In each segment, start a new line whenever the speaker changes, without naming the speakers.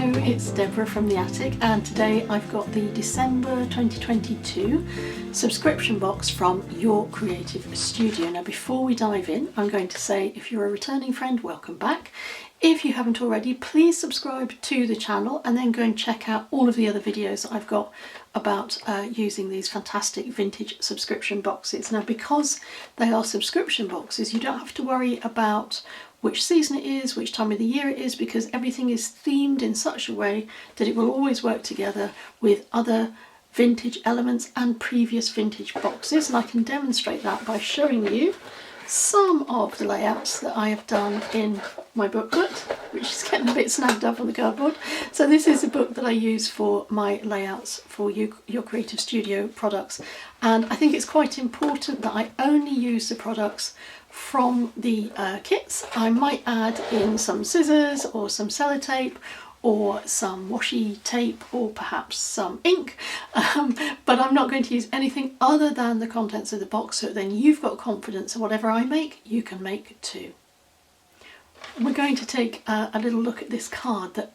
Hello, it's Deborah from the Attic, and today I've got the December 2022 subscription box from Your Creative Studio. Now before we dive in, I'm going to say if you're a returning friend, welcome back. If you haven't already, please subscribe to the channel and then go and check out all of the other videos that I've got about using these fantastic vintage subscription boxes. Now because they are subscription boxes, you don't have to worry about which season it is, which time of the year it is, because everything is themed in such a way that it will always work together with other vintage elements and previous vintage boxes. And I can demonstrate that by showing you some of the layouts that I have done in my booklet, which is getting a bit snagged up on the cardboard. So this is a book that I use for my layouts for Your Creative Studio products, and I think it's quite important that I only use the products from the kits. I might add in some scissors or some sellotape or some washi tape or perhaps some ink, but I'm not going to use anything other than the contents of the box, so then you've got confidence that whatever I make, you can make too. We're going to take a little look at this card that,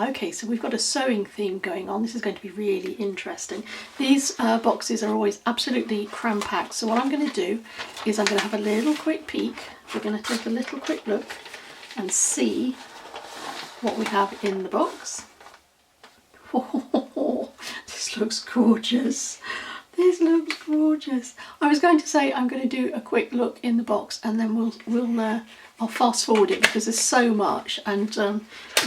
okay, so we've got a sewing theme going on. This is going to be really interesting. These boxes are always absolutely cram-packed, so what I'm going to do is I'm going to have a little quick peek. We're going to take a little quick look and see what we have in the box. Oh, this looks gorgeous. This looks gorgeous. I was going to say I'm going to do a quick look in the box and then I'll fast forward it because there's so much, and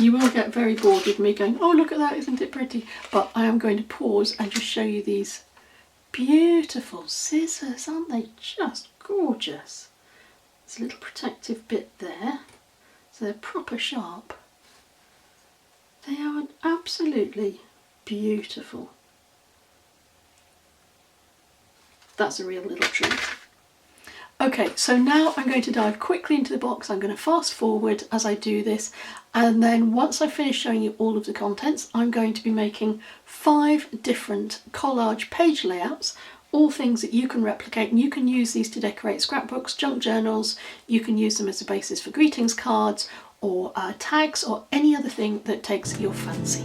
you will get very bored with me going, oh look at that, isn't it pretty? But I am going to pause and just show you these beautiful scissors. Aren't they just gorgeous? There's a little protective bit there, so they're proper sharp. They are absolutely beautiful. That's a real little treat. Okay, so now I'm going to dive quickly into the box. I'm going to fast forward as I do this, and then once I finish showing you all of the contents, I'm going to be making 5 different collage page layouts, all things that you can replicate, and you can use these to decorate scrapbooks, junk journals, you can use them as a basis for greetings cards or tags or any other thing that takes your fancy.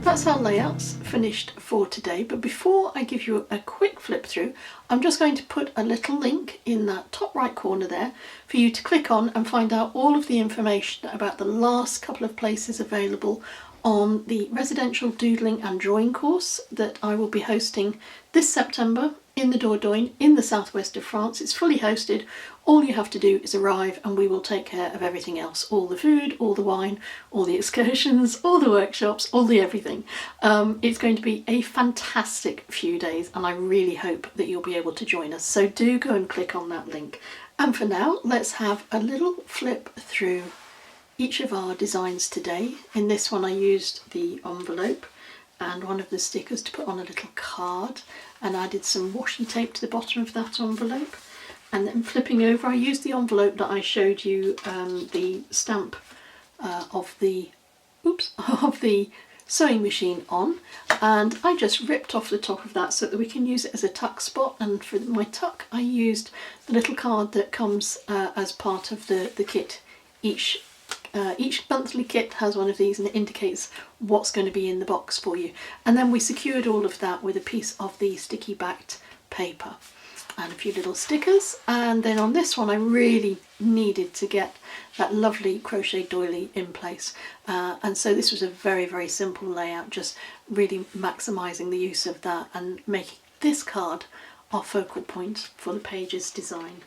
that's our layouts finished for today, but before I give you a quick flip through, I'm just going to put a little link in that top right corner there for you to click on and find out all of the information about the last couple of places available on the residential doodling and drawing course that I will be hosting this September in the Dordogne in the southwest of France. It's fully hosted. All you have to do is arrive and we will take care of everything else. All the food, all the wine, all the excursions, all the workshops, all the everything. It's going to be a fantastic few days and I really hope that you'll be able to join us. So do go and click on that link. And for now, let's have a little flip through each of our designs today. In this one I used the envelope and one of the stickers to put on a little card, and added some washi tape to the bottom of that envelope. And then flipping over, I used the envelope that I showed you the stamp of the sewing machine on, and I just ripped off the top of that so that we can use it as a tuck spot. And for my tuck I used the little card that comes as part of the kit. Each monthly kit has one of these and it indicates what's going to be in the box for you. And then we secured all of that with a piece of the sticky backed paper and a few little stickers. And then on this one I really needed to get that lovely crochet doily in place, and so this was a very, very simple layout, just really maximising the use of that and making this card our focal point for the page's design.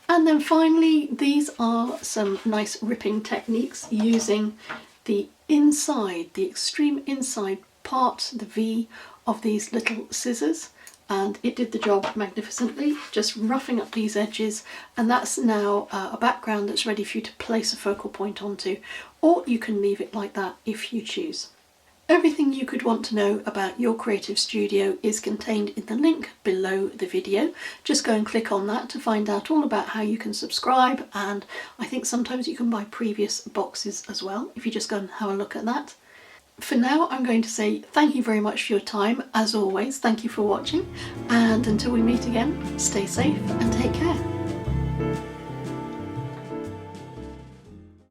And then finally, these are some nice ripping techniques using the inside, the extreme inside part, the V of these little scissors, and it did the job magnificently, just roughing up these edges. And that's now a background that's ready for you to place a focal point onto, or you can leave it like that if you choose. Everything you could want to know about your creative studio is contained in the link below the video. Just go and click on that to find out all about how you can subscribe, and I think sometimes you can buy previous boxes as well if you just go and have a look at that. For now, I'm going to say thank you very much for your time. As always, thank you for watching, and until we meet again, stay safe and take care.